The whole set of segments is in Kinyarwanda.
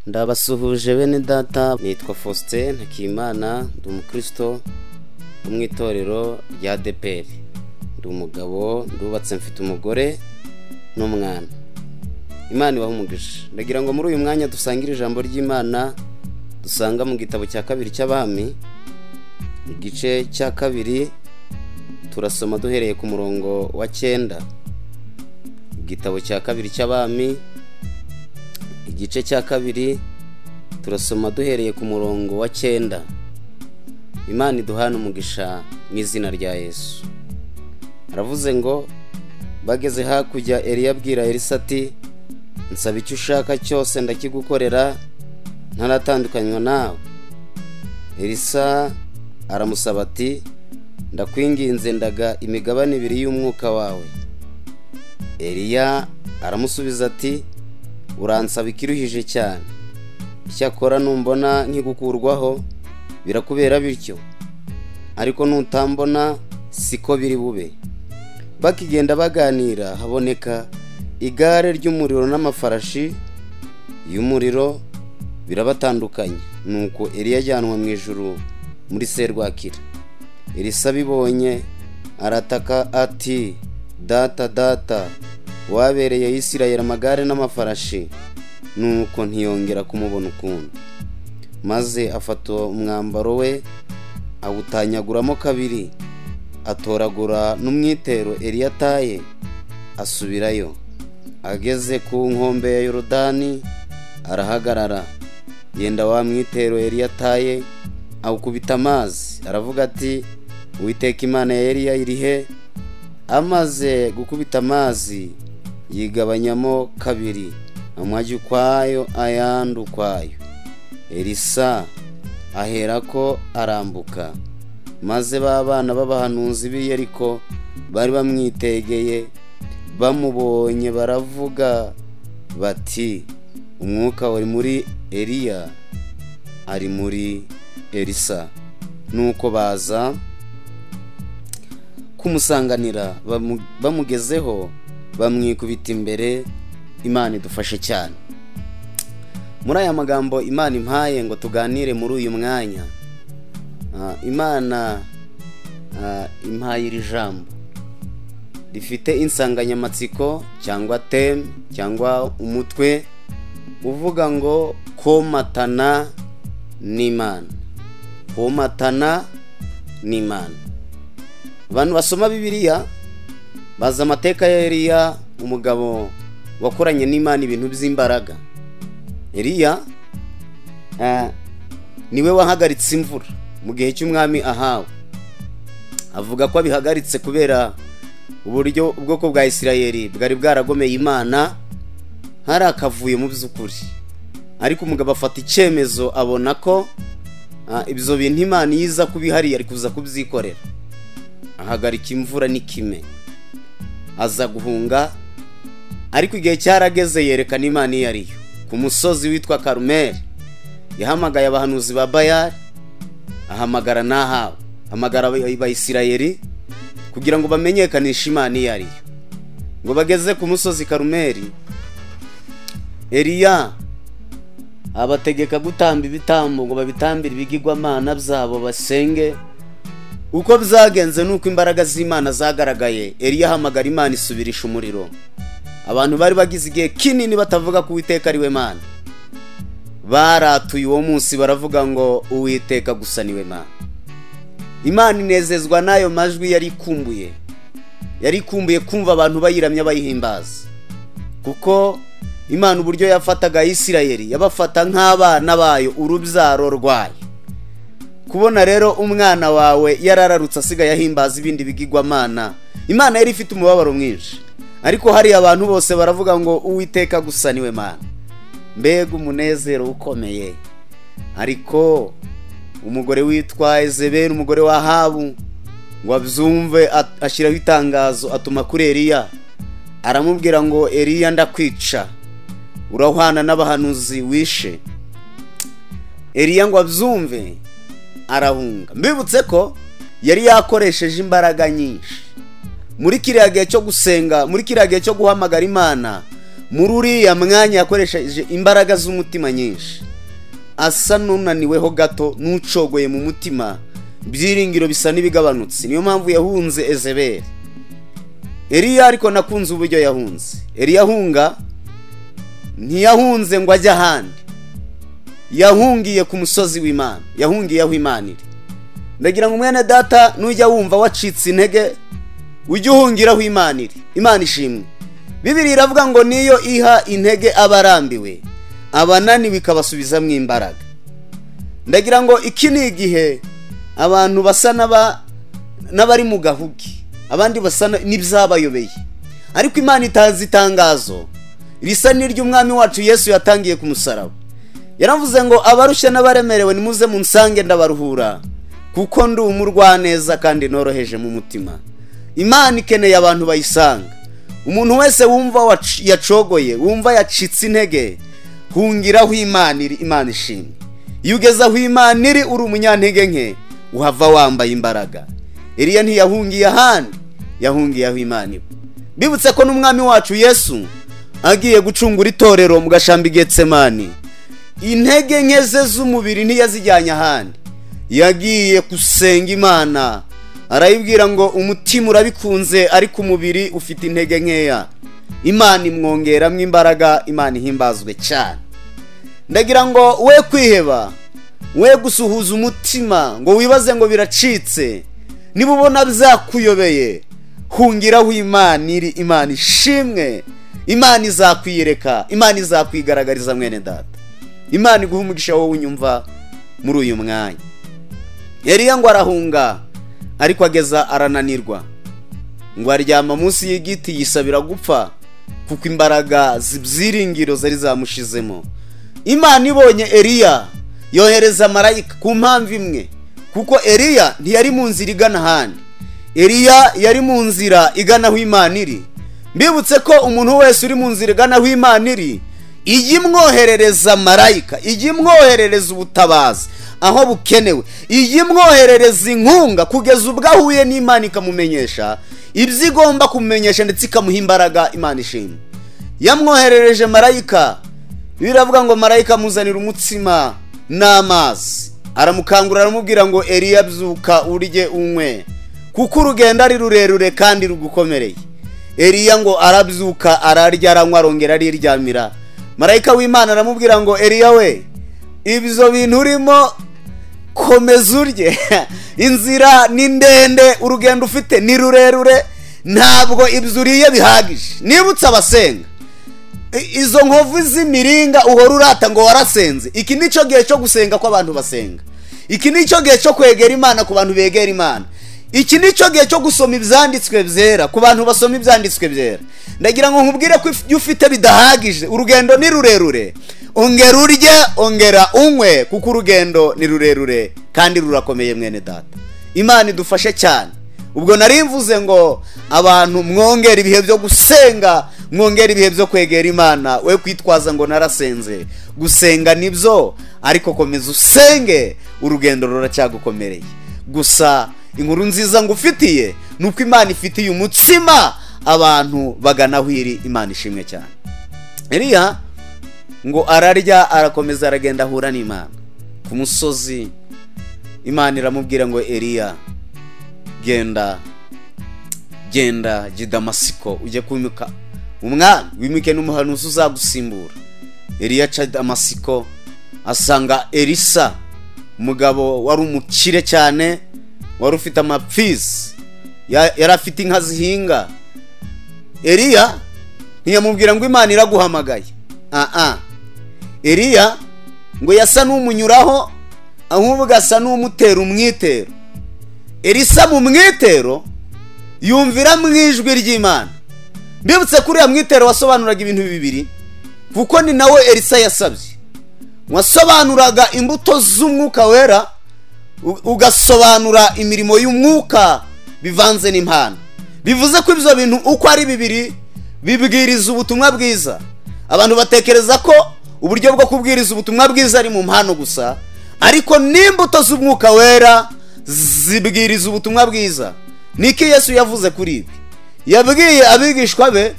Ndabasuhuje bene data, nitwa Faustin Ntakimana, ndi umukristo wo mu itorero rya ADEPR. Ndi umugabo, ndubatse, mfite umugore n'umwana. Imana ibahe umugisha. Ndagira ngo muri uyu mwanya dusangire ijambo ry'Imana dusanga mu gitabo cya kabiri cy'Abami, igice cya kabiri, turasoma duhereye ku murongo wa 9. Igitabo cya kabiri cy'Abami, igice cya kabiri, turasoma duhereye ku murongo wa 9. Imana iduhana umugisha mu izina rya Yesu. Aravuze ngo, bageze hakurya, Eliya abwira Elisa ati, nsaba icyo ushaka cyose ndakigukorera, ntaratandukanywa nawe. Elisa aramusaba ati, ndakwinginze ndaga imigabane 2 y'umwuka wawe. Eliya aramusubiza ati, uransaba ikiruhije cyane. Icyakora numbona nkigukurwaho birakubera bityo, ariko nutambona siko biri bube. Bakigenda baganira, haboneka igare ry'umuriro n'amafarashi y'umuriro birabatandukanye. Nuko Eliya ajyanwa mu ijuru muri serwakira. Elisa bibonye arataka ati, data data, wabereye Isirayeli amagare n'amafarashi. Nuko ntiyongera kumubona ukundi. Maze afata umwambaro we awutanyaguramo kabiri, atoragura n'umwitero Eliya ataye, asubirayo. Ageze ku nkombe ya Yorodani arahagarara, yenda wa mwitero Eliya ataye awukubita amazi. Aravuga ati, Uwiteka Imana ya Eliya irihe? Amaze gukubita amazi yigabanyamo kabiri, amwajya ukwayo ayandi ukwayo. Elisa aherako arambuka. Maze ba bana b'abahanuzi b'i Yeriko bari bamwitegeye, bamubonye baravuga bati, umwuka wari muri Eliya ari muri Elisa. Nuko baza kumusanganira, bamugezeho bamwikubita imbere. Imana idufashe cyane. Muri aya magambo Imana impaye ngo tuganire muri uyu mwanya, Imana impaye iri jambo rifite insanganyamatsiko cyangwa theme cyangwa umutwe uvuga ngo komatana n'Imana. Komatana n'Imana. Abantu basoma Bibiliya baza amateka ya Eliya, umugabo wakoranye n'Imana ibintu by'imbaraga. Eliya niwe wahagaritse imvura mu gihe cy'umwami Ahabu. Avuga ko abihagaritse kubera uburyo ubwoko bwa Isirayeli bwari bwaragomeye Imana, hari akavuye mu by'ukuri. Ariko umugabo afata icyemezo, abona ko ibyo bintu Imana yiza kubihari ari kuza kubyikorera. Ahagarika imvura n'ikime, aza guhunga. Ariko igihe cyarageze yerekana Imana iyo ariyo. Ku musozi witwa Karumeli yahamagaye abahanuzi ba Bayali, ahamagara n'Ahabu, ahamagara Abayisirayeli kugira ngo bamenyekanishe Imana iyo ariyo. Ngo bageze ku musozi Karumeli, Eliya abategeka gutamba ibitambo ngo babitambire ibigirwamana byabo basenge. Uko byagenze nuko imbaraga z'Imana zagaragaye. Eliya ahamagara Imana isubirisha umuriro. Abantu bari bagize igihe kinini batavuga ko Uwiteka ari we Mana, baratuye uwo munsi baravuga ngo Uwiteka gusa ni we Mana. Imana inezezwa n'ayo majwi yari ikumbuye kumva abantu bayiramya bayihimbaza. Kuko Imana uburyo yafataga Isirayeli yabafata nk'abana bayo, urubyaro rwayo. Kubona rero umwana wawe yarararutse asigaye ahimbaza ibindi bigirwamana, Imana yari ifite umubabaro mwinshi. Ariko hari abantu bose baravuga ngo Uwiteka gusa ni we Mana. Mbega umunezero ukomeye. Ariko umugore witwa Yezebeli, umugore wa Ahabu, ngo abyumve, ashyiraho itangazo, atuma kuri Eliya, aramubwira ngo Eliya ndakwica, urahwana n'abahanuzi wishe. Eliya ngo abyumve arahunga. Mbibutse ko yari yakoresheje imbaraga nyinshi muri kiriya gihe cyo gusenga, muri kiriya gihe cyo guhamagara Imana. muri uriya mwanya yakoresheje imbaraga z'umutima nyinshi, asa n'unaniweho gato n'ucogoye mu mutima, byiringiro bisa n'ibigabanutse. Niyo mpamvu yahunze Ezebeli. Eliya ariko nakunze uburyo yahunze. Eliya ahunga ntiyahunze ngo ajye ahandi, yahungiye ku musozi w'Imana, yahungiye aho Imana iri. Ndagira ngo mwene data nujya wumva wacitse intege, ujye uhungira aho Imana iri. Imana ishimwe. Bibiliya iravuga ngo niyo iha intege abarambiwe, abananiwe ikabasubizamo imbaraga. Ndagira ngo iki ni igihe abantu basa n'abari mu gahugi, abandi basa n'ibyabayobeye, ariko Imana itazi itangazo risa n'iry'umwami wacu Yesu yatangiye ku musaraba. Yaravuze ngo abarushya n'abaremerewe nimuze munsange ndabaruhura, kuko ndi umurwaneza kandi noroheje mu mutima. Imana ikeneye abantu bayisanga. Umuntu wese wumva yacogoye, wumva yacitse intege, hungira aho Imana iri. Imana ishimwe. Iyo ugeze aho Imana iri uri umunyantege nke, uhava wambaye imbaraga. Eliya ntiyahungiye ahandi, yahungiye aho Imana iri. Bibutse ko n'umwami wacu Yesu agiye gucungura itorero mu gashambi Getsemani, intege nke ze z'umubiri ntiyazijyanye ahandi, yagiye gusenga Imana. Arayibwira ngo umutima urabikunze ariko umubiri ufite intege nkeya. Imana imwongeramo imbaraga. Imana ihimbazwe cyane. Ndagira ngo we kwiheba, we gusuhuza umutima ngo wibaze ngo biracitse, niba ubona byakuyobeye, hungiraho Imana iri. Imana ishimwe. Imana izakwiyereka, Imana izakwigaragariza mwene data. Imana iguha umugisha wowe unyumva muri uyu mwanya. Eliya ngo arahunga, ariko ageza arananirwa, ngo aryama munsi y'igiti yisabira gupfa, kuko imbaraga z'ibyiringiro zari zamushizemo. Imana ibonye Eliya yohereza marayika ku mpamvu imwe, kuko Eliya ntiyari mu nzira igana ahandi, Eliya yari mu nzira igana aho Imana iri. Mbibutse ko umuntu wese uri mu nzira igana aho Imana iri, ijya imwoherereza marayika, ijya imwoherereza ubutabazi aho bukenewe, ijya imwoherereza inkunga kugeza ubwo ahuye n'Imana ikamumenyesha ibyo igomba kumumenyesha, ndetse ikamuha imbaraga. Imana ishimwe. Yamwoherereje marayika. Biravuga ngo marayika amuzanira umutsima n'amazi, aramukangurira, aramubwira ngo Eliya byuka urye unywe, kuko urugendo ari rurerure kandi rugukomereye. Eliya ngo arabyuka, ararya, aranywa, arongera ariryamira. Marayika w'Imana aramubwira ngo Eliya we, ibyo bintu urimo komeza urye. Inzira ni ndende, urugendo ufite ni rurerure, ntabwo ibyo uriye bihagije. Nibutse abasenga, izo nkovu z'imiringa uhora urata ngo warasenze, iki nicyo gihe cyo gusenga ko abantu basenga. Iki nicyo gihe cyo kwegera Imana ku bantu begera Imana. Iki nicyo gihe cyo gusoma ibyanditswe byera ku bantu basoma ibyanditswe byera. Ndagira ngo nkubwire ko iyo ufite bidahagije, urugendo ni rurerure, ongera urye, ongera unywe, kuko urugendo ni rurerure kandi rurakomeye mwene data. Imana idufashe cyane. Ubwo nari mvuze ngo abantu mwongera ibihe byo gusenga, mwongera ibihe byo kwegera Imana. We kwitwaza ngo narasenze, gusenga nibyo, ariko komeza usenge, urugendo ruracyagukomereye. Gusa inkuru nziza ngufitiye nuko Imana ifitiye umutsima abantu bagana aho iri. Imana ishimwe cyane. Eliya ngo ararya, arakomeza, aragenda ahura n'Imana ku musozi. Imana iramubwira ngo Eliya, genda jya Damasiko, ujye kwimika umwami, wimike n'umuhanuzi uzagusimbura. Eliya aca Damasiko, asanga Elisa, umugabo wari umukire cyane, wari ufite amapfizi, yari afite inka zihinga. Eliya ntiyamubwira ngo Imana iraguhamagaye. Eliya ngo yasa n'umunyuraho, ahubwo asa n'umutera umwitero. Elisa mu mwitero yumvira mu ijwi ry'Imana. Mbibutse kuri ya mwitero wasobanuraga ibintu bibiri, kuko ni nawe Elisa yasabye. Wasobanuraga imbuto z'umwuka wera, ugasobanura imirimo y'umwuka bivanze n'impano. Bivuze ko ibyo bintu uko ari bibiri bibwiriza ubutumwa bwiza. Abantu batekereza ko uburyo bwo kubwiriza ubutumwa bwiza ari mu mpano gusa, ariko n'imbuto z'umwuka wera zibwiriza ubutumwa bwiza. Niki Yesu yavuze kuri ibi? Yabwiye abigishwa be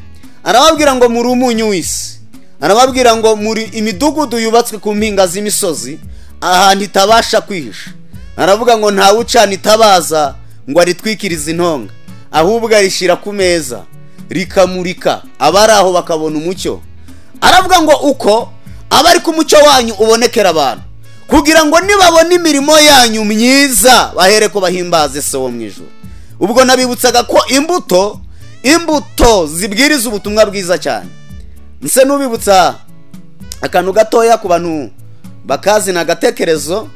arababwira ngo muri umunyu w'isi, arababwira ngo muri imidugudu yubatswe ku mpinga z'imisozi ahantu itabasha kwihisha. Aravuga ngo ntawe ucana itabaza ngo aritwikirize intonga, ahubwo arishira ku meza rikamurika, abari aho bakabona umucyo. Aravuga ngo uko aba ari ku mucyo wanyu ubonekera abantu, kugira ngo nibabona imirimo yanyu myiza bahere ko bahimbaze Se wo mu ijuru. Ubwo nabibutsaga ko imbuto zibwiriza ubutumwa bwiza cyane. Nse nubibutsa akantu gatoya ku bantu bakazi, na agatekerezo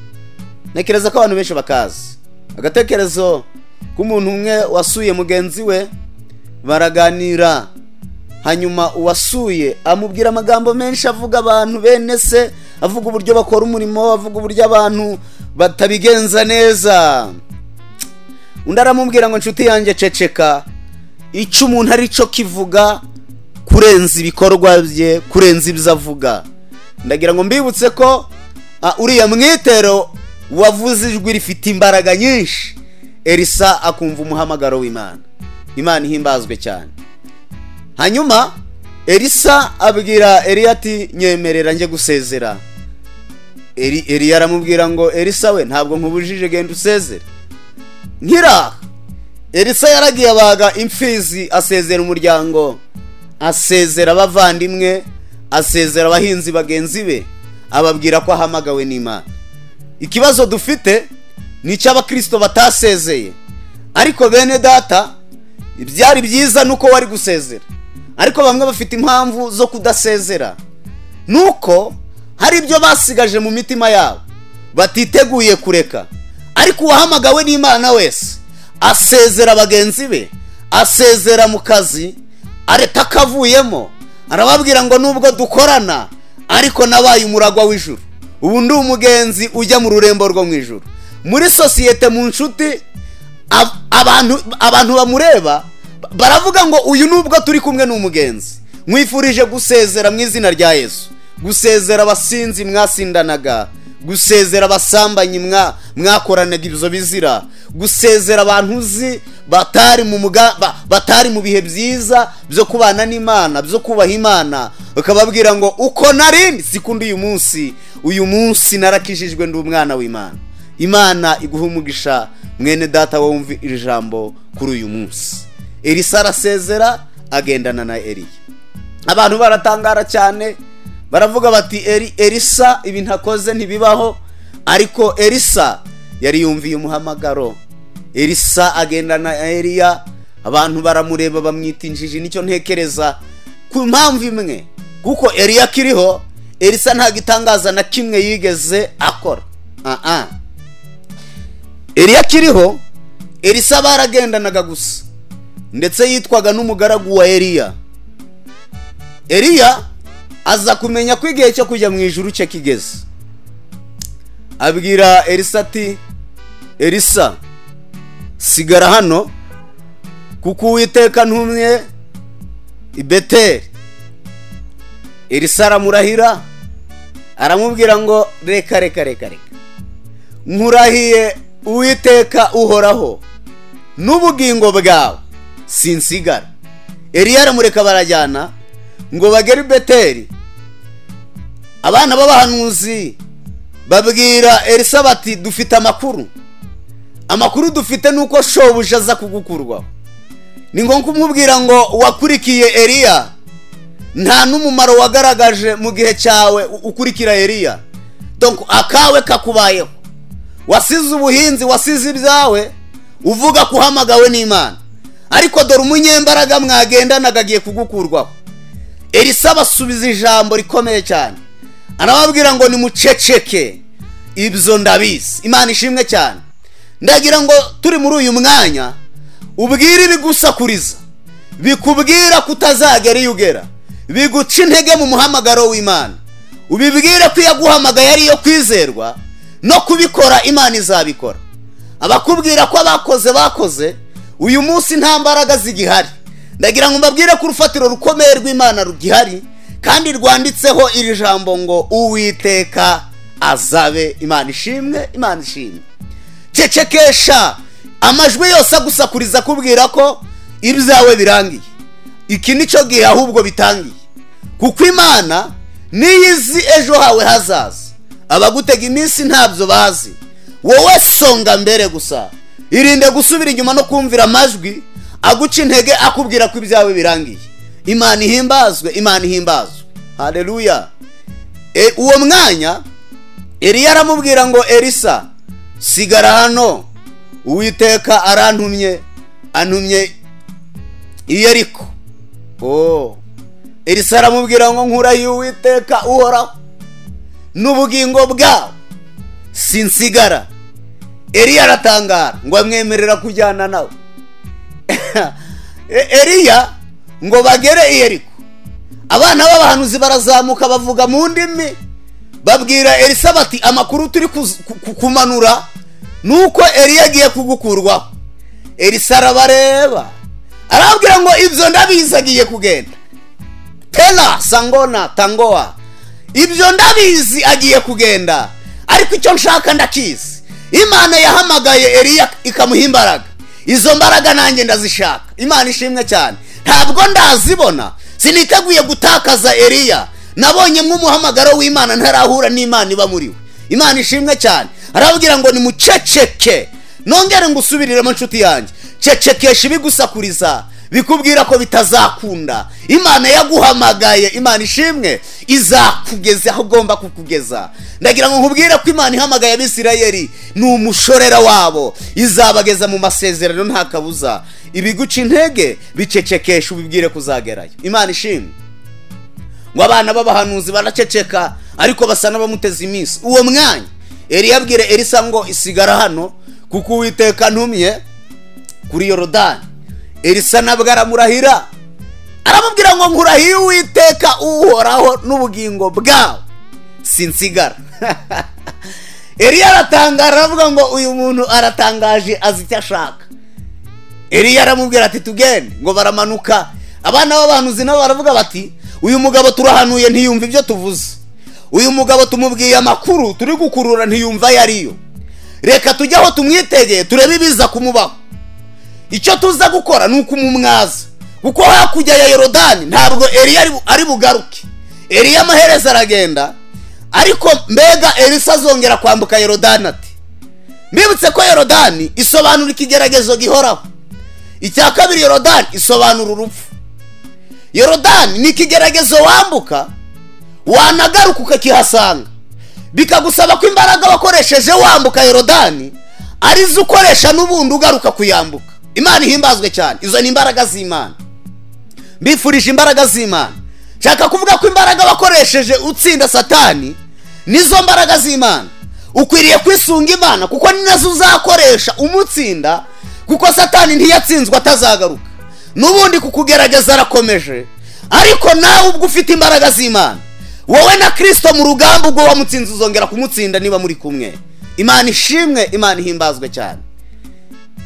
nekereza ko abantu benshi bakazi. Agatekerezo k'umuntu umwe wasuye mugenzi we, baraganira, hanyuma uwasuye amubwira amagambo menshi avuga abantu bene se, avuga uburyo bakora umurimo, avuga uburyo abantu batabigenza neza. Undi aramubwira ngo nshuti yanjye ceceka, icyo umuntu ari cyo kivuga kurenza ibikorwa bye, kurenza ibyo avuga. Ndagira ngo mbibutse ko uriya mwitero wavuze ijwi rifite imbaraga nyinshi, Elisa akumva umuhamagaro w'Imana. Imana ihimbazwe cyane. Hanyuma Elisa abwira Eliya ati nyemerera njye gusezera. Eliya aramubwira ngo Elisa we ntabwo nkubujije, genda usezere. Nkira Elisa yaragiye abaga imfizi, asezera umuryango, asezera abavandimwe, asezera abahinzi bagenzi be, ababwira ko ahamagawe n'Imana. Ikibazo dufite ni cy'abakristo batasezeye. Ariko bene data, ibyari byiza nuko wari gusezera, ariko bamwe bafite impamvu zo kudasezera, nuko hari ibyo basigaje mu mitima yabo batiteguye kureka. Ariko uwahamagawe n'Imana wese asezera bagenzi be, asezera mu kazi, areta kavuyemo, arababwira ngo nubwo dukorana ariko nabaye umuragwa w'ijuru, ubu ndi umugenzi ujya mu rurembo rwo mu ijuru. Muri sosiyete, mu nshuti, abantu bamureba baravuga ngo uyu nubwo turi kumwe n'umugenzi. Mwifurije gusezera mu izina rya Yesu, gusezera abasinzi mwasindanaga, gusezera abasambanyi mwakoranaga ibyo bizira, gusezera abantu uzi batari mu bihe byiza byo kubana n'Imana, byo kubaha Imana, ukababwira ngo uko narindi sikundi uyu munsi narakijijwe ndi umwana w'Imana. Imana iguha umugisha mwene data wumva iri jambo kuri uyu munsi. Elisa arasezera agendana na Eliya. Abantu baratangara cyane, baravuga bati Elisa ibintu akoze ntibibaho. Ariko Elisa yari yumviye umuhamagaro. Elisa agendana na Eliya, abantu baramureba bamwita injiji. Nicyo ntekereza ku mpamvu imwe, kuko Eliya akiriho, Elisa nta gitangaza na kimwe yigeze akora. Eliya akiriho, Elisa baragendanaga gusa, ndetse yitwaga n'umugaragu wa Eliya. Eliya aza kumenya ko igihe cyo kujya mu ijuru cye kigeze. Abwira Elisa ati Elisa, sigara hano kuko Uwiteka ntumye i Beteli. Elisa aramurahira, aramubwira ngo reka nkurahiye Uwiteka uhoraho n'ubugingo bwawe sinsigara. Eliya aramureka, barajyana ngo bagere i Beteli. Abana b'abahanuzi babwira Elisa bati dufite amakuru dufite nuko shobuja aza kugukurwaho. Ni ngombwa kumubwira ngo wakurikiye Eliya nta n'umumaro wagaragaje mu gihe cyawe ukurikira Eliya, donc akawe kakubayeho. Wasize ubuhinzi, wasize ibyawe, uvuga ko uhamagawe n'Imana, ariko dore umunyembaraga mwagendanaga agiye kugukurwaho. Elisa basubiza ijambo rikomeye cyane, arababwira ngo nimuceceke, ibyo ndabizi. Imana ishimwe cyane. Ndagira ngo turi muri uyu mwanya ubwire ibigusakuriza, bikubwira kutazagera iyo ugera, biguca intege mu muhamagaro w'Imana, ubibwire ko yaguhamagaye ari iyo kwizerwa, no kubikora Imana izabikora. Abakubwira ko bakoze uyu munsi nta mbaraga zigihari, ndagira ngo mbabwire ko urufatiro rukomeye rw'Imana rugihari, kandi rwanditseho iri jambo ngo Uwiteka azabe. Imana ishimwe, Imana ishimwe. Cecekesha amajwi yose agusakuriza kubwira ko ibyawe birangiye, iki nicyo gihe ahubwo bitangiye, kuko Imana niyo izi ejo hawe hazaza. Abagutega iminsi ntabyo bazi, wowe songa mbere gusa. Irinde gusubira inyuma no kumvira amajwi aguca intege akubwira ko ibyawe birangiye. Imana ihimbazwe, Imana ihimbazwe. Haleluya. Uwo mwanya Eliya aramubwira ngo Elisa, sigara hano, Uwiteka arantumye, antumye i Yeriko. Elisa aramubwira ngo nkurahiye Uwiteka uhoraho n'ubugingo bwawe sinsigara. Eliya aratangara ngo amwemerera kujyana nawe. Eliya ngo bagere i Yeriko, abana b'abahanuzi barazamuka bavuga mu ndimi, babwira Elisa bati amakuru turi kumanura nuko Eliya agiye kugukurwaho. Elisa arabareba arabwira ngo ibyo ndabizi agiye kugenda. Tela sangona tangoa, ibyo ndabizi agiye kugenda, ariko icyo nshaka ndakizi. Imana yahamagaye Eliya ikamuha imbaraga, izo mbaraga nanjye ndazishaka. Imana ishimwe cyane. Ntabwo ndazibona, siniteguye gutakaza Eliya. Nabonye nk'umuhamagaro w'Imana ntarahura n'Imana iba muri we. Imana ishimwe cyane. Arabwira ngo nimuceceke, nongere ngusubiriremo nshuti yanjye. Cecekesha ibigusakuriza bikubwira ko bitazakunda. Imana yaguhamagaye, Imana ishimwe, izakugeza aho ugomba kukugeza. Ndagira ngo nkubwire ko Imana ihamagaye Abisirayeli ni umushorera wabo, izabageza mu masezerano nta kabuza. Ibiguca intege bicecekesha ubibwire kuzagerayo. Imana ishimwe. Ngo abana b'abahanuzi baraceceka ariko basa n'abamuteze iminsi. Uwo mwanya Eliya abwira Elisa ngo isigara hano kuko Uwiteka ntumye kuri Yorodani. Elisa nabwo aramurahira, aramubwira ngo nkurahiye Uwiteka uhoraho n'ubugingo bwawe sinsigara. Eliya aratangara aravuga ngo uyu muntu aratangaje, azi icyo ashaka. Eliya aramubwira ati tugende. Ngo baramanuka, abana b'abahanuzi nabo baravuga bati uyu mugabo turahanuye ntiyumva ibyo tuvuze, uyu mugabo tumubwiye amakuru turi gukurura ntiyumva yariyo, reka tujye aho tumwitegeye turebe ibiza kumubaho. Icyo tuza gukora ni ukumumwaza, kuko hakurya ya Yorodani ntabwo Eliya ari bugaruke. Eliya amaherezo aragenda, ariko mbega Elisa azongera kwambuka Yorodani ati? Mbibutse ko Yorodani isobanura ikigeragezo gihoraho. Icya kabiri, Yorodani isobanura urupfu. Yorodani ni ikigeragezo wambuka, wanagaruka ukakihasanga, bikagusaba ko imbaraga wakoresheje wambuka Yorodani arizo ukoresha n'ubundi ugaruka kuyambuka. Imana ihimbazwe cyane. Izo ni imbaraga z'Imana. Mbifurije imbaraga z'Imana. Shaka kuvuga ko imbaraga wakoresheje utsinda Satani nizo mbaraga z'Imana. Ukwiriye kwisunga Imana kuko ni nazo uzakoresha umutsinda, kuko Satani ntiyatsinzwe atazagaruka. Nubundi kukugerageza arakomeje, ariko nawe ubwo ufite imbaraga z'Imana, wowe na Kristo mu rugamba ubwo wamutsinze uzongera kumutsinda niba muri kumwe. Imana ishimwe, Imana ihimbazwe cyane.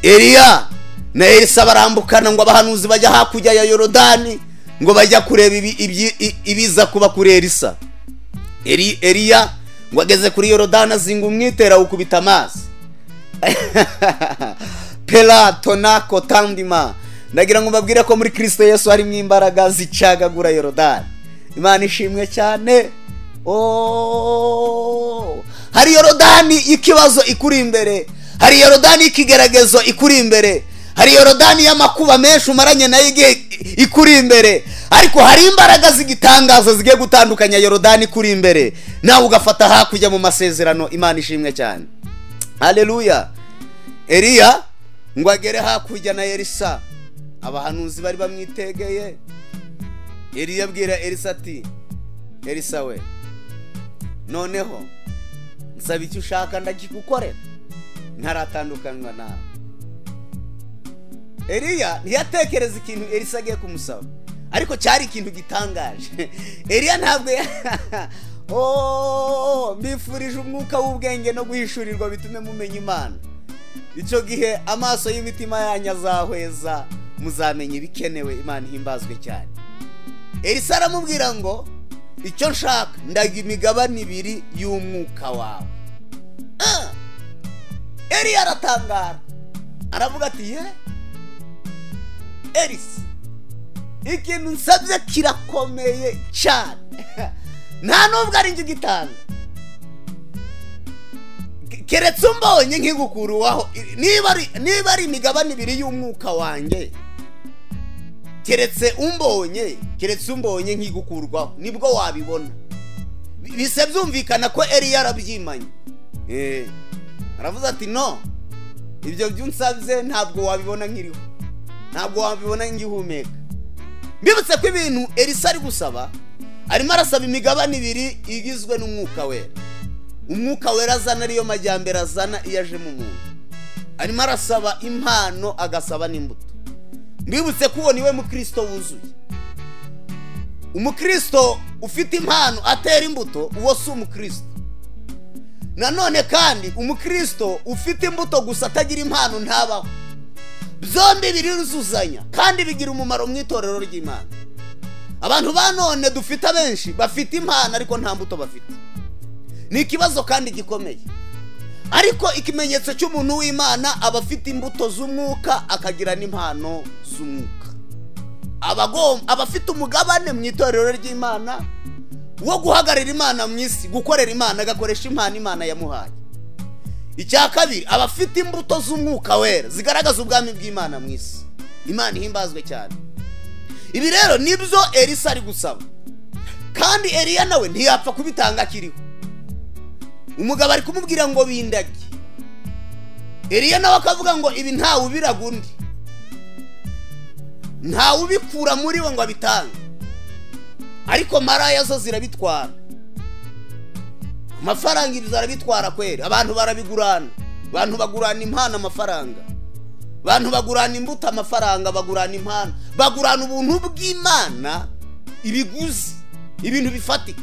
Eliya na Elisa barambukana ngo abahanuzi bajya hakurya ya Yorodani ngo bajya kureba ibiza kuba kuri Elisa. Eliya ngo ageze kuri Yorodani azinga umwitera ukubita amazi. Pela tonako tandima. Ndagira ngo mbabwire ko muri Kristo Yesu harimo imbaraga zicagagura Yorodani. Imana ishimwe cyane. Hari Yorodani ikibazo ikuri imbere, hari Yorodani ikigeragezo ikuri imbere, hari Yorodani y'amakuba menshi umaranye nayo igihe ikuri imbere, ariko hari imbaraga zigitangaza zigiye gutandukanya Yorodani ikuri imbere nawe ugafata hakurya mu masezerano. Imana ishimwe cyane. Haleluya. Eliya ngo agere hakurya na Elisa, abahanuzi bari bamwitegeye. Eliya abwira Elisa ati Elisa we, noneho nsaba icyo ushaka ndagikukorera, ntaratandukanywa nawe. Eliya ntiyatekereza ikintu Elisa agiye kumusaba, ariko cyari ikintu gitangaje. Eliya ntabwo mbifurije umwuka w'ubwenge no guhishurirwa bitume mumenya Imana. Icyo gihe amaso y'imitima yanyu azahweza, muzamenya ibikenewe. Imana ihimbazwe cyane. Elisa aramubwira ngo icyo nshaka ndaga imigabane 2 y'umwuka wawe. Eliya aratangara aravuga ati ye Elisa, ikintu nsabye kirakomeye cyane nta nubwo ari njye ugitanga keretse umbonye nkigukuruwaho niba ari imigabane ibiri y'umwuka wanjye keretse umbonye nkigukurwaho nibwo wabibona bise byumvikana ko Eliya yarabyimanye aravuze ati no ibyo byunsabye ntabwo wabibona nkiriho ntabwo wabibona ngihumeka mbibutse ko ibintu Elisa ari gusaba arimo arasaba imigabane ibiri igizwe n'umwuka wera umwuka wera azana ariyo majyambere azana iyo aje mu muntu arimo arasaba impano agasaba n'imbuto mbibutse ko uwo niwe mukristo wuzuye umukristo ufite impano atera imbuto uwo si umukristo nanone kandi umukristo ufite imbuto gusa atagira impano ntabaho byombi biriruzuzanya kandi bigira umumaro mu itorero ry'Imana abantu ba none dufite abenshi bafite impano ariko nta mbuto bafite ni ikibazo kandi gikomeye ariko ikimenyetso cy'umuntu w'Imana aba afite imbuto z'umwuka akagira n'impano z'umwuka aba afite umugabane mu itorero ry'Imana wo guhagararira Imana mu isi gukorera Imana agakoresha impano Imana yamuhaye icya kabiri aba afite imbuto z'umwuka wera zigaragaza ubwami bw'Imana mu isi Imana ihimbazwe cyane ibi rero nibyo Elisa ari gusaba kandi Eliya nawe ntiyapfa kubitanga akiriho umugabo ari kumubwira ngo bindage Eliya nawe akavuga ngo ibi ntawe ubiraga undi ntawe ubikura muri we ngo abitange ariko maraya zo zirabitwara amafaranga ibyo zarabitwara kweri abantu barabigurana abantu bagurana impano amafaranga abantu bagurana imbuto amafaranga bagurana impano bagurana ubuntu bw'Imana ibiguzi ibintu bifatika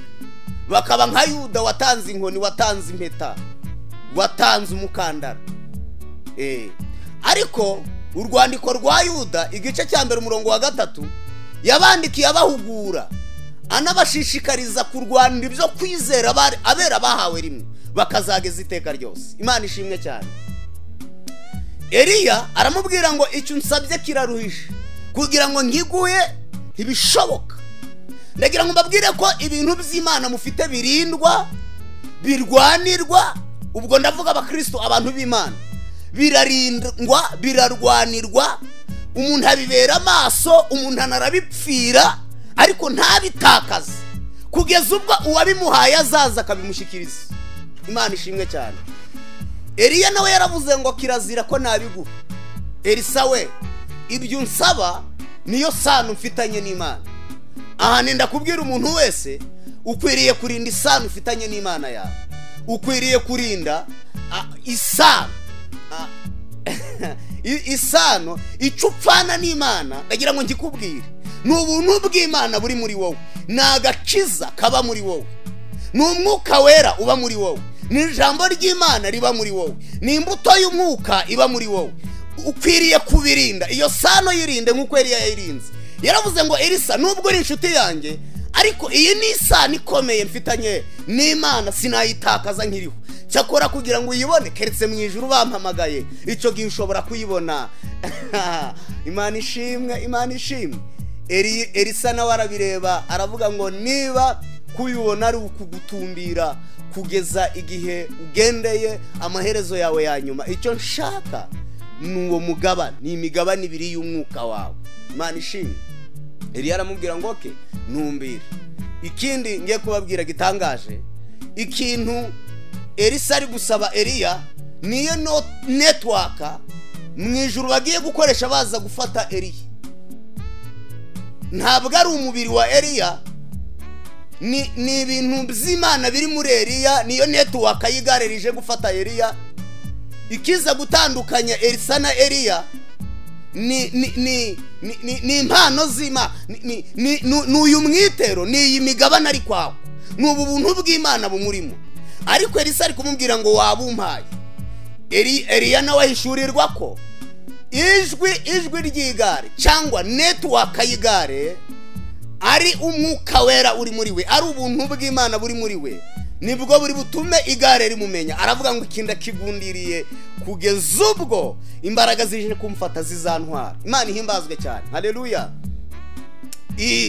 bakaba nka Yuda watanze inkoni watanze impeta watanze umukandara ariko urwandiko rwa Yuda igice cya mbere umurongo wa 3 yabandikiye abahugura anabashishikariza kurwanira ibyo kwizera abera bahawe rimwe bakazageza iteka ryose Imana ishimwe cyane Eliya aramubwira ngo icyo nsabye kiraruhishe kugira ngo ngiguye ntibishoboka ndagira ngo mbabwire ko ibintu by'Imana mufite birindwa birwanirwa ubwo ndavuga abakristo abantu b'Imana birarindwa birarwanirwa umuntu abibera amaso umuntu anarabipfira ariko ntabitakaze kugeza ubwo uwabimuhaye azaza akabimushikiriza Imana ishimwe cyane Eliya nawe yaravuze ngo kirazira ko nabiguha Elisa we ibyo nsaba niyo sano mfitanye n'Imana aha nenda kubwira umuntu wese ukwiriye kurinda isano ufitanye n'Imana yawe ukwiriye kurinda isano icupfana n'Imana ndagira ngo ngikubwire ni ubuntu bw'Imana buri muri wowe ni agakiza kaba muri wowe ni umwuka wera uba muri wowe ni ijambo ry'Imana riba muri wowe ni imbuto y'umwuka iba muri wowe ukwiriye kubirinda iyo sano yirinde nk'uko Eliya yayirinze yaravuze ngo Elisa nubwo ari inshuti yanjye ariko iyi ni isano ikomeye mfitanye n'Imana sinayitakaza nkiriho cyakora kugira ngo uyibone keretse mu ijuru bampamagaye icyo gihe ushobora kuyibona Imana ishimwe Imana ishimwe Elisa nawe arabireba aravuga ngo niba kuyibona ari ukugutumbira kugeza igihe ugendeye amaherezo yawe ya nyuma icyo nshaka ni uwo mugabane ni imigabane ibiri y'umwuka wawe Imana ishimwe Eliya aramubwira ngo oke ntumbira ikindi ngiye kubabwira gitangaje ikintu Elisa ari gusaba Eliya niyo network mu ijuru bagiye gukoresha baza gufata Eliya ntabwo ari umubiri wa Eliya ni ibintu by'Imana biri muri Eliya niyo network y'igare rije gufata Eliya ikiza gutandukanya Elisa na Eliya ni impano z'Imana ni uyu mwitero ni iyi migabane ari kwawe ni ubu buntu bw'Imana bumurimo ariko Elisa ari kumubwira ngo wabumpaye Eliya nawe ahishurirwa ko ijwi ry'igare cyangwa network y'igare ari umwuka wera uri muri we ari ubuntu bw'Imana buri muri we nibwo buri butume igare rimumenya aravuga ngo ikinda kigundiriye kugeza ubwo imbaraga zije kumfata zizantwara Imana ihimbazwe cyane haleluya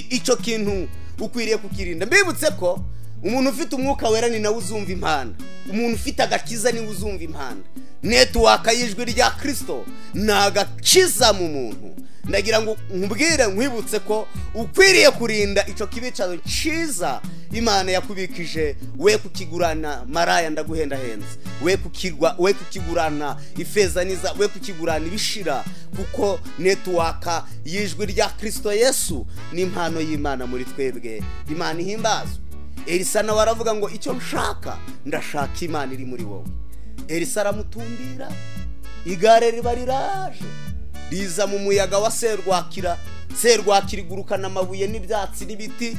icyo kintu ukwiriye kukirinda. Mbibutse ko umuntu ufite umwuka wera ni nawe uzumva impanda, umuntu ufite agakiza niwe uzumva impanda. Network y'ijwi rya Kristo ni agakiza mu muntu. Ndagira ngo nkubwire nkwibutse ko ukwiriye kurinda icyo kibicaro cyiza Imana yakubikije, we kukigurana maraya ndaguhendahenze, we kukigurana ifeza niza, we kukigurana ibishira, kuko network y'ijwi rya Kristo Yesu ni impano y'Imana muri twebwe. Imana ihimbazwe. Elisa nawe aravuga ngo icyo nshaka ndashaka Imana iri muri wowe. Elisa aramutumbira, igare riba riraje riza mu muyaga wa serwakira igurukana amabuye n'ibyatsi n'ibiti.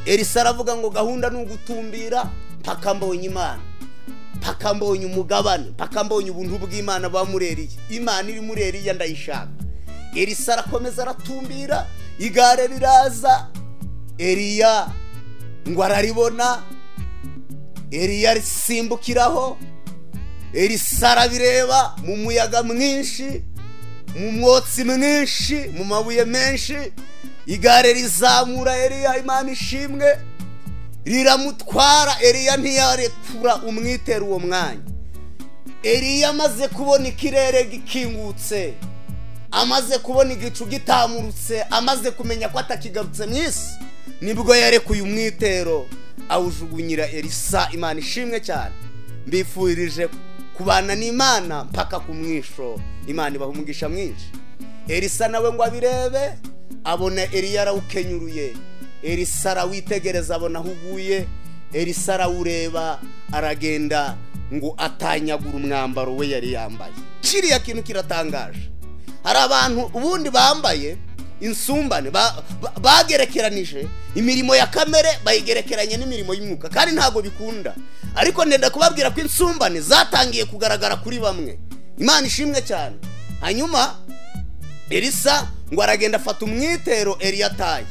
Elisa aravuga ngo gahunda ni ugutumbira mpaka mbonye Imana, mpaka mbonye umugabane, mpaka mbonye ubuntu bw'Imana bamureriye. Imana iri muri Eliya ndayishaka. Elisa arakomeza aratumbira, igare riraza, Eliya ngo araribona, Eliya risimbukiraho. Elisa arabireba mu muyaga mwinshi, mu mwotsi mwinshi, mu mabuye menshi. Igare rizamura Eliya, Imana ishimwe, riramutwara. Eliya ntiyarekura umwitero uwo mwanya. Eliya amaze kubona ikirere gikingutse, amaze kubona igicu gitamurutse, amaze kumenya ko atakigarutse mu isi, nibwo yarekuye umwitero awujugunyira Elisa. Imana ishimwe cyane. Mbifurije kubana n'Imana mpaka ku mwisho. Imana ibaha umugisha mwinshi. Elisa nawe ngo abirebe, abona Eliya arawukenyuruye. Elisa arawitegereza, abona ahuguye. Elisa arawureba, aragenda ngo atanyagura umwambaro we yari yambaye. Kiriya kintu kiratangaje. Hari abantu ubundi bambaye insumbane, bagerekeranije imirimo ya kamere bayigerekeranye n'imirimo y'umwuka, kandi ntago bikunda. Ariko ndenda kubabwira ko insumbane zatangiye kugaragara kuri bamwe. Imana ishimwe cyane. Hanyuma Elisa ngo aragenda afata umwitero Eliya ataye,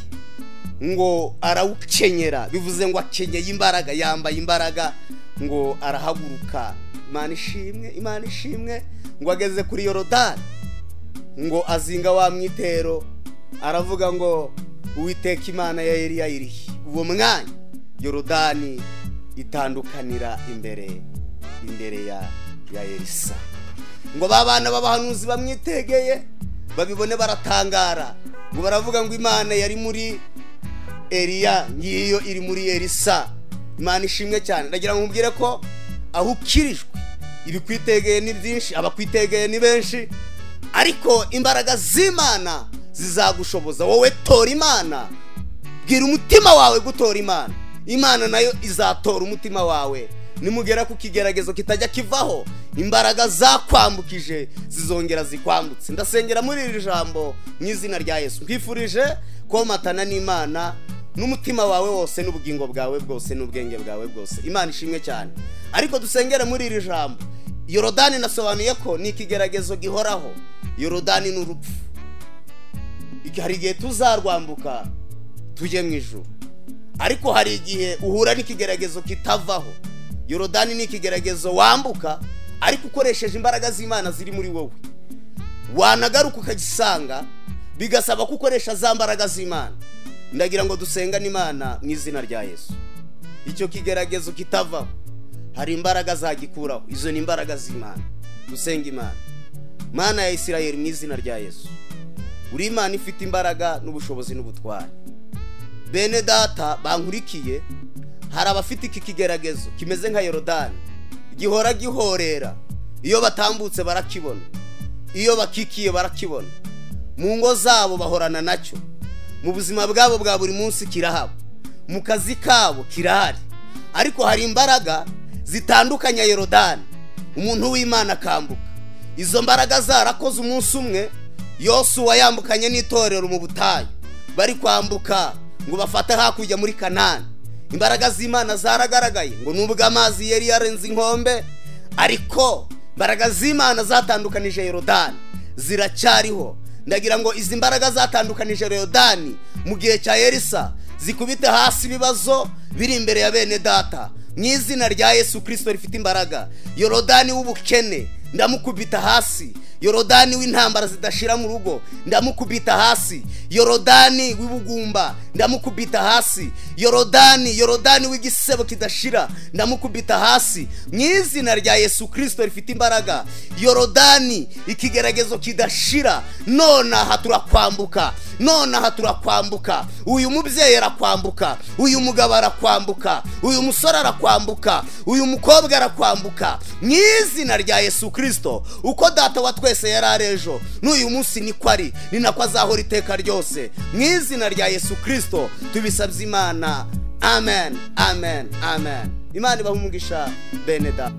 ngo arawukenyera, bivuze ngo akenyeye imbaraga, yambaye imbaraga, ngo arahaguruka. Imana ishimwe, Imana ishimwe. Ngo ageze kuri Yorodani, ngo azinga wa mwitero, aravuga ngo Uwiteka Imana ya Eliya irihe. Uwo mwanya Yorodani itandukanira imbere ya Elisa. Ngo babana b'abahanuzi bamwitegeye babibone baratangara, ngo baravuga ngo Imana yari muri Eliya ngiyo iri muri Elisa. Imana ishimwe cyane. Ndagira ngo mubwire ko aho ukirijwe ibikwitegeye ni byinshi, abakwitegeye ni benshi, ariko imbaraga z'Imana zizagushoboza. Wowe tora Imana, bwira umutima wawe gutora Imana, Imana nayo izatora umutima wawe. Nimugera ku kigeragezo kitajya kivaho, imbaraga zakwambukije zizongera zikwambutse. Ndasengera muri iri jambo mu izina rya Yesu. Nkwifurije komatana n'Imana n'umutima wawe wose, n'ubugingo bwawe bwose, n'ubwenge bwawe bwose. Imana ishimwe cyane. Ariko dusengera muri iri jambo. Yorodani nasobanuye ko ni ikigeragezo gihoraho. Yorodani ni urupfu. Hari igihe tuzarwambuka tujye mu ijuru, ariko hari igihe uhura n'ikigeragezo kitavaho. Yorodani ni ikigeragezo wambuka, ariko ukoresheje imbaraga z'Imana ziri muri wowe. Wanagaruka ukagisanga, bigasaba ko ukoresha za mbaraga z'Imana. Ndagira ngo dusenga n'Imana mu izina rya Yesu. Icyo kigeragezo kitavaho, hari imbaraga zagikuraho. Izo ni imbaraga z'Imana. Dusenga Imana. Mana ya Isirayeli, mu izina rya Yesu, uri Imana ifite imbaraga n'ubushobozi n'ubutware. Bene data bankurikiye, hari abafite iki kigeragezo kimeze nka Yorodani, gihora gihorera. Iyo batambutse barakibona, iyo bakikiye barakibona, mu ngo zabo bahorana nacyo, mu buzima bwabo bwa buri munsi kirahaba, mu kazi kabo kirahari. Ariko hari imbaraga zitandukanya Yorodani, umuntu w'Imana akambuka. Izo mbaraga zarakoze umunsi umwe Yosuwa yambukanye n'itorero mu butayu, bari kwambuka ngo bafate hakurya muri Kanani. Imbaraga z'Imana zaragaragaye, ngo nubwo amazi yari yarenze inkombe, ariko imbaraga z'Imana zatandukanije Yorodani ziracyariho. Ndagira ngo izi mbaraga zatandukanije Yorodani mu gihe cya Elisa zikubite hasi ibibazo biri imbere ya bene data mu izina rya Yesu Kristo rifite imbaraga. Yorodani w'ubukene ndamukubita hasi, Yorodani w'intambara zidashira mu rugo ndamukubita hasi. Yorodani w'ibugumba ndamukubita hasi. Yorodani w'igisebo kidashira ndamukubita hasi mu izina rya Yesu Kristo rifite imbaraga. Yorodani ikigeragezo kidashira, nonaha turakwambuka. Uyu mubyeyi arakwambuka, uyu mugabo arakwambuka, uyu musore arakwambuka, uyu mukobwa arakwambuka mu izina rya Yesu Kristo. Uko data wa twese yari ejo n'uyu munsi niko ari, ni nako azahora iteka ryose mu izina rya Yesu Kristo tubisabye Imana. Amen, amen, amen. Imana ibahe umugisha bene data.